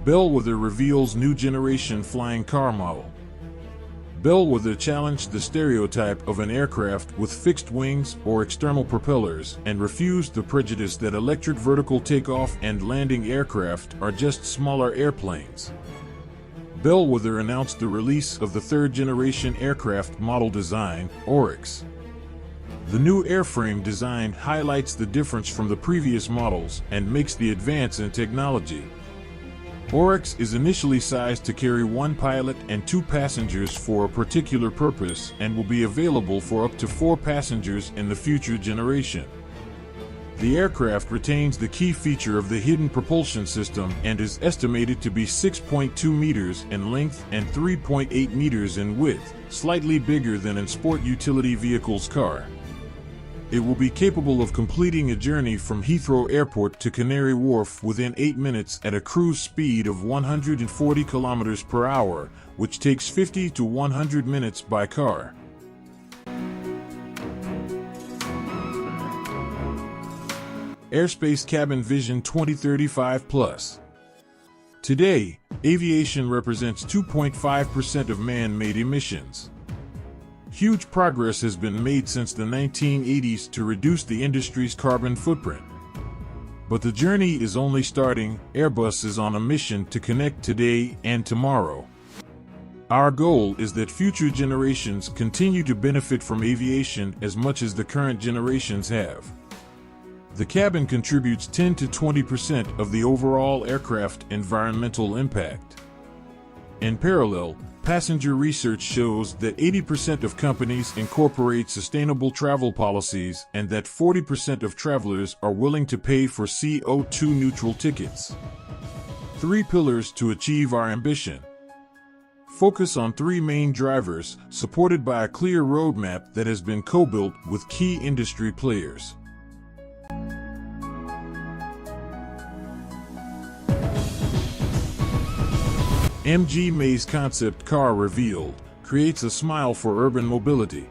Bellwether reveals new generation flying car model. Bellwether challenged the stereotype of an aircraft with fixed wings or external propellers and refused the prejudice that electric vertical takeoff and landing aircraft are just smaller airplanes. Bellwether announced the release of the third-generation aircraft model design, Oryx. The new airframe design highlights the difference from the previous models and makes the advance in technology. Oryx is initially sized to carry one pilot and 2 passengers for a particular purpose and will be available for up to 4 passengers in the future generation. The aircraft retains the key feature of the hidden propulsion system and is estimated to be 6.2 meters in length and 3.8 meters in width, slightly bigger than in sport utility vehicles car. It will be capable of completing a journey from Heathrow Airport to Canary Wharf within 8 minutes at a cruise speed of 140 kilometers per hour, which takes 50 to 100 minutes by car. Airspace Cabin Vision 2035 Plus. Today, aviation represents 2.5% of man-made emissions. Huge progress has been made since the 1980s to reduce the industry's carbon footprint. But the journey is only starting. Airbus is on a mission to connect today and tomorrow. Our goal is that future generations continue to benefit from aviation as much as the current generations have. The cabin contributes 10 to 20% of the overall aircraft environmental impact. In parallel, passenger research shows that 80% of companies incorporate sustainable travel policies and that 40% of travelers are willing to pay for CO2 neutral tickets. 3 pillars to achieve our ambition. Focus on 3 main drivers, supported by a clear roadmap that has been co-built with key industry players. MG Maze concept car revealed, creates a smile for urban mobility.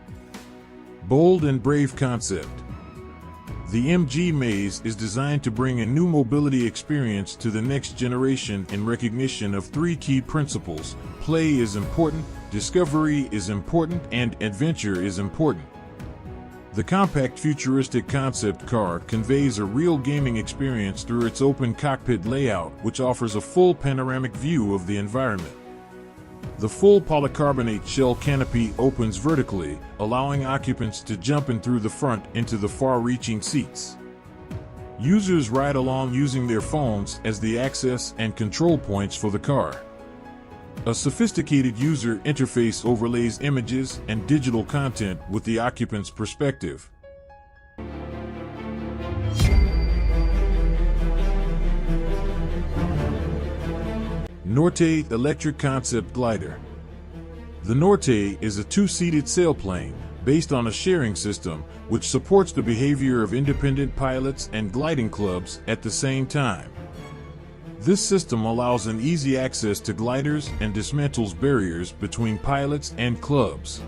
Bold and brave concept. The MG Maze is designed to bring a new mobility experience to the next generation in recognition of 3 key principles: play is important, discovery is important, and adventure is important. The compact futuristic concept car conveys a real gaming experience through its open cockpit layout, which offers a full panoramic view of the environment. The full polycarbonate shell canopy opens vertically, allowing occupants to jump in through the front into the far-reaching seats. Users ride along using their phones as the access and control points for the car. A sophisticated user interface overlays images and digital content with the occupant's perspective. Norte Electric Concept Glider. The Norte is a 2-seated sailplane based on a sharing system which supports the behavior of independent pilots and gliding clubs at the same time. This system allows an easy access to gliders and dismantles barriers between pilots and clubs.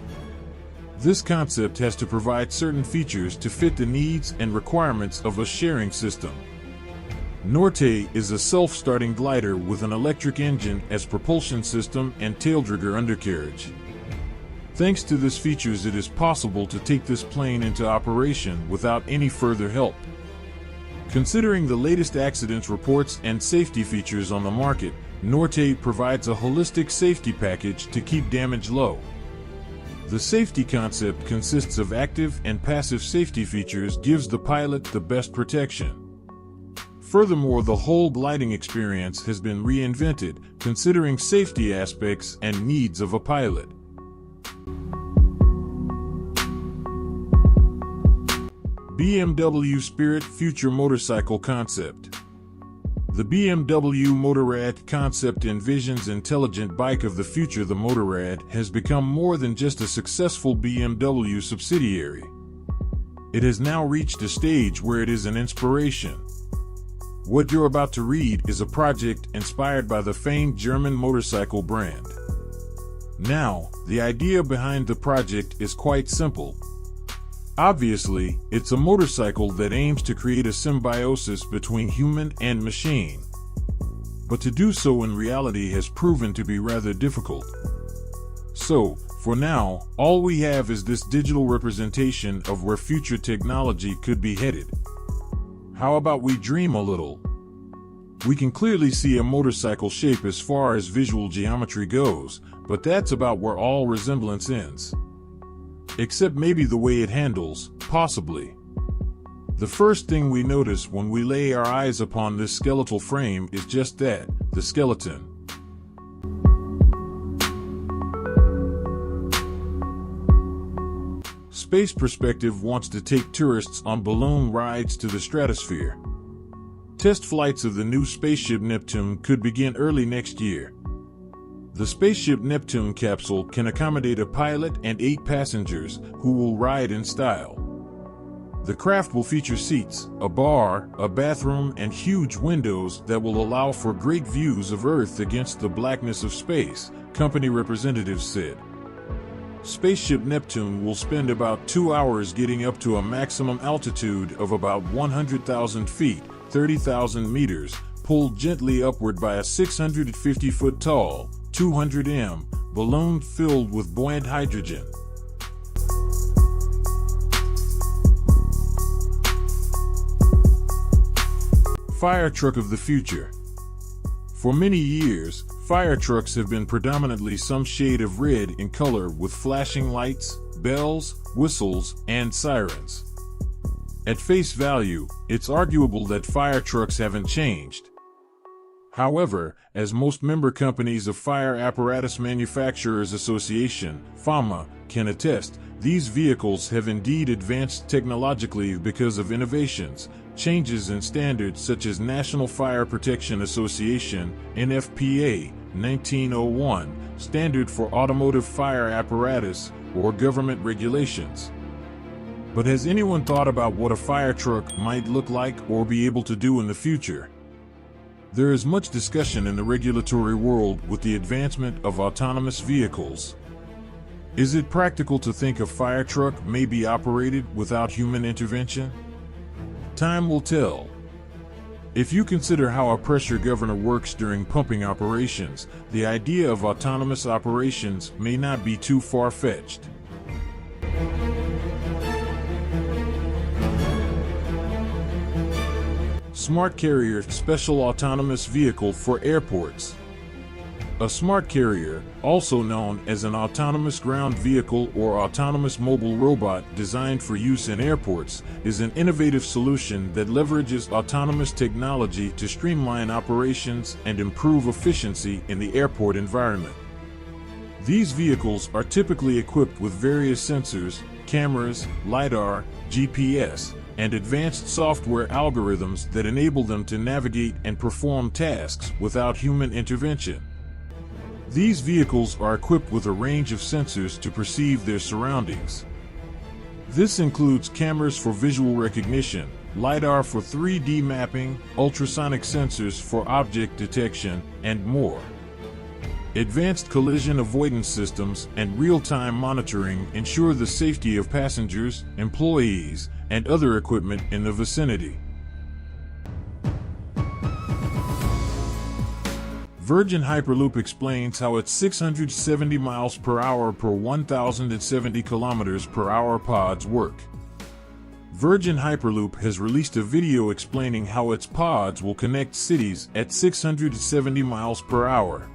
This concept has to provide certain features to fit the needs and requirements of a sharing system. Norte is a self-starting glider with an electric engine as propulsion system and tailrigger undercarriage. Thanks to these features, it is possible to take this plane into operation without any further help. Considering the latest accidents reports and safety features on the market, Norte provides a holistic safety package to keep damage low. The safety concept consists of active and passive safety features, gives the pilot the best protection. Furthermore, the whole gliding experience has been reinvented, considering safety aspects and needs of a pilot. BMW Spirit Future Motorcycle Concept. The BMW Motorrad concept envisions intelligent bike of the future. The Motorrad has become more than just a successful BMW subsidiary. It has now reached a stage where it is an inspiration. What you're about to read is a project inspired by the famed German motorcycle brand. Now, the idea behind the project is quite simple. Obviously, it's a motorcycle that aims to create a symbiosis between human and machine. but to do so in reality has proven to be rather difficult. So, for now, all we have is this digital representation of where future technology could be headed. How about we dream a little? We can clearly see a motorcycle shape as far as visual geometry goes, but that's about where all resemblance ends. Except maybe the way it handles, possibly. The first thing we notice when we lay our eyes upon this skeletal frame is just that, the skeleton. Space Perspective wants to take tourists on balloon rides to the stratosphere. Test flights of the new spaceship Neptune could begin early next year. The spaceship Neptune capsule can accommodate a pilot and 8 passengers who will ride in style. The craft will feature seats, a bar, a bathroom, and huge windows that will allow for great views of Earth against the blackness of space, company representatives said. Spaceship Neptune will spend about 2 hours getting up to a maximum altitude of about 100,000 feet, 30,000 meters, pulled gently upward by a 650-foot tall, 200 m balloon filled with buoyant hydrogen. Fire truck of the future. For many years, fire trucks have been predominantly some shade of red in color with flashing lights, bells, whistles, and sirens. At face value, it's arguable that fire trucks haven't changed. However, as most member companies of Fire Apparatus Manufacturers Association, FAMA, can attest, these vehicles have indeed advanced technologically because of innovations, changes in standards such as National Fire Protection Association, NFPA, 1901, Standard for Automotive Fire Apparatus, or government regulations. But has anyone thought about what a fire truck might look like or be able to do in the future? There is much discussion in the regulatory world with the advancement of autonomous vehicles. Is it practical to think a fire truck may be operated without human intervention? Time will tell. If you consider how a pressure governor works during pumping operations, the idea of autonomous operations may not be too far-fetched. Smart Carrier Special Autonomous Vehicle for Airports. A smart carrier, also known as an autonomous ground vehicle or autonomous mobile robot designed for use in airports, is an innovative solution that leverages autonomous technology to streamline operations and improve efficiency in the airport environment. These vehicles are typically equipped with various sensors, cameras, LiDAR, GPS, and advanced software algorithms that enable them to navigate and perform tasks without human intervention. These vehicles are equipped with a range of sensors to perceive their surroundings. This includes cameras for visual recognition, LiDAR for 3D mapping, ultrasonic sensors for object detection, and more. Advanced collision avoidance systems and real-time monitoring ensure the safety of passengers, employees, and other equipment in the vicinity. Virgin Hyperloop explains how its 670 miles per hour per 1,070 kilometers per hour pods work. Virgin Hyperloop has released a video explaining how its pods will connect cities at 670 miles per hour.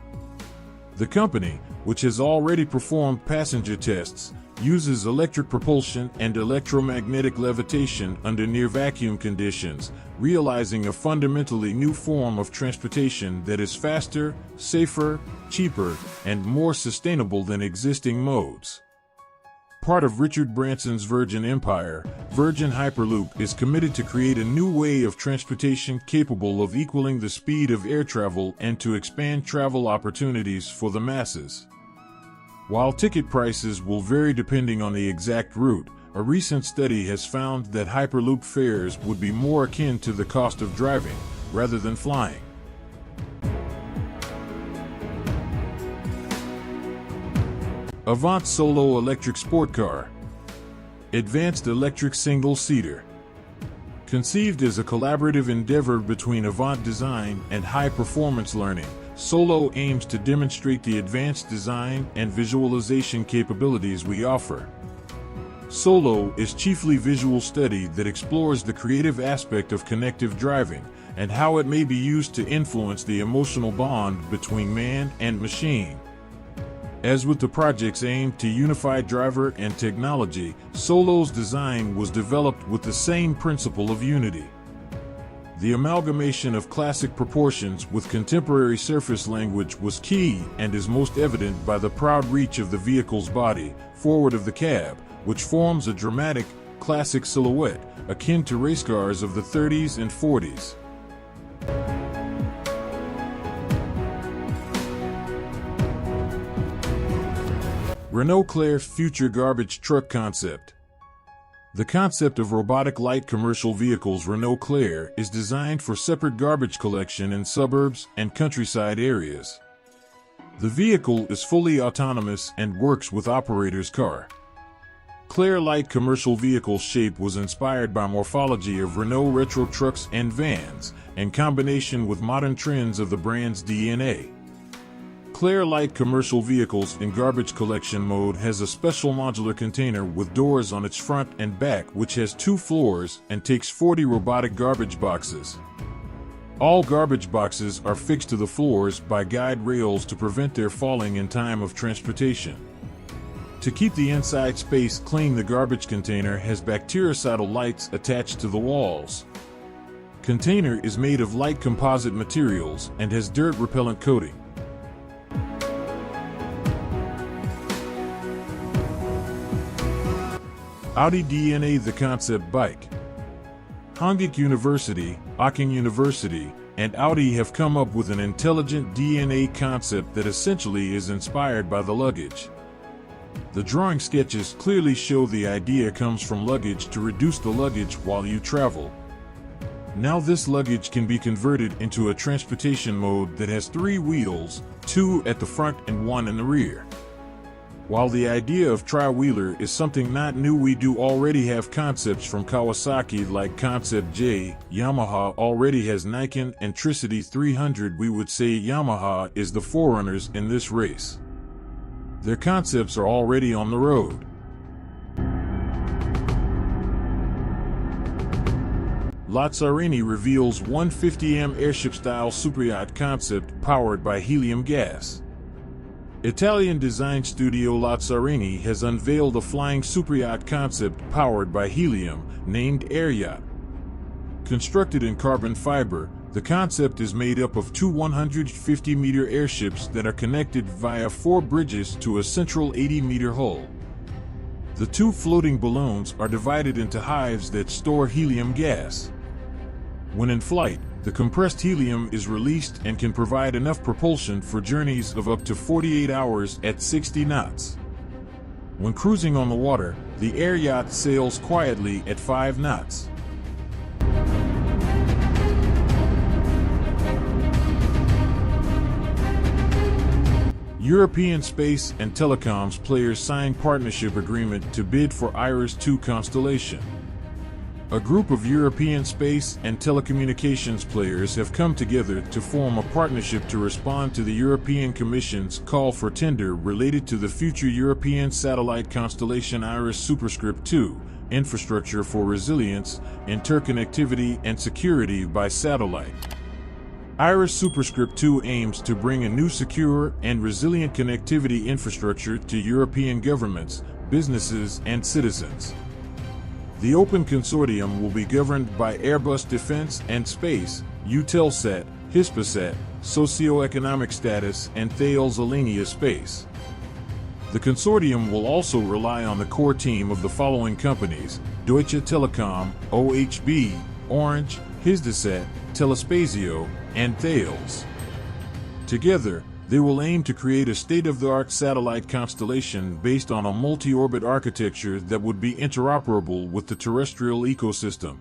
The company, which has already performed passenger tests, uses electric propulsion and electromagnetic levitation under near-vacuum conditions, realizing a fundamentally new form of transportation that is faster, safer, cheaper, and more sustainable than existing modes. Part of Richard Branson's Virgin Empire, Virgin Hyperloop is committed to create a new way of transportation capable of equaling the speed of air travel and to expand travel opportunities for the masses. While ticket prices will vary depending on the exact route, a recent study has found that Hyperloop fares would be more akin to the cost of driving, rather than flying. Avant Solo Electric Sport Car. Advanced Electric Single-Seater. Conceived as a collaborative endeavor between avant design and high-performance learning, Solo aims to demonstrate the advanced design and visualization capabilities we offer. Solo is chiefly visual study that explores the creative aspect of connective driving and how it may be used to influence the emotional bond between man and machine. As with the project's aim to unify driver and technology, Solo's design was developed with the same principle of unity. The amalgamation of classic proportions with contemporary surface language was key and is most evident by the proud reach of the vehicle's body, forward of the cab, which forms a dramatic, classic silhouette, akin to race cars of the 30s and 40s. Renault Clair's future garbage truck concept. The concept of robotic light commercial vehicles Renault Clair is designed for separate garbage collection in suburbs and countryside areas. The vehicle is fully autonomous and works with operator's car. Clair light commercial vehicle's shape was inspired by morphology of Renault retro trucks and vans, in combination with modern trends of the brand's DNA. Clair light commercial vehicles in garbage collection mode has a special modular container with doors on its front and back which has 2 floors and takes 40 robotic garbage boxes. All garbage boxes are fixed to the floors by guide rails to prevent their falling in time of transportation. To keep the inside space clean, the garbage container has bactericidal lights attached to the walls. Container is made of light composite materials and has dirt repellent coating. Audi DNA the concept bike. Hongik University, Aachen University, and Audi have come up with an intelligent DNA concept that essentially is inspired by the luggage. The drawing sketches clearly show the idea comes from luggage to reduce the luggage while you travel. Now this luggage can be converted into a transportation mode that has 3 wheels, 2 at the front and 1 in the rear. While the idea of tri-wheeler is something not new, we do already have concepts from Kawasaki like Concept J. Yamaha already has Nikon and Tricity 300. We would say Yamaha is the forerunners in this race. Their concepts are already on the road. Lazzarini reveals 150M airship-style superyacht concept powered by helium gas. Italian design studio Lazzarini has unveiled a flying superyacht concept powered by helium, named Air Yacht. Constructed in carbon fiber, the concept is made up of 2 150-meter airships that are connected via 4 bridges to a central 80-meter hull. The 2 floating balloons are divided into hives that store helium gas. When in flight, the compressed helium is released and can provide enough propulsion for journeys of up to 48 hours at 60 knots. When cruising on the water, the air yacht sails quietly at 5 knots. European space and telecoms players sign partnership agreement to bid for IRIS-2 constellation. A group of European space and telecommunications players have come together to form a partnership to respond to the European Commission's call for tender related to the future European satellite constellation IRIS-2, infrastructure for resilience, interconnectivity and security by satellite. IRIS-2 aims to bring a new secure and resilient connectivity infrastructure to European governments, businesses and citizens. The Open Consortium will be governed by Airbus Defence and Space, Eutelsat, Hispasat, Socioeconomic Status, and Thales Alenia Space. The consortium will also rely on the core team of the following companies: Deutsche Telekom, OHB, Orange, Hisdesat, Telespazio, and Thales. Together, they will aim to create a state-of-the-art satellite constellation based on a multi-orbit architecture that would be interoperable with the terrestrial ecosystem.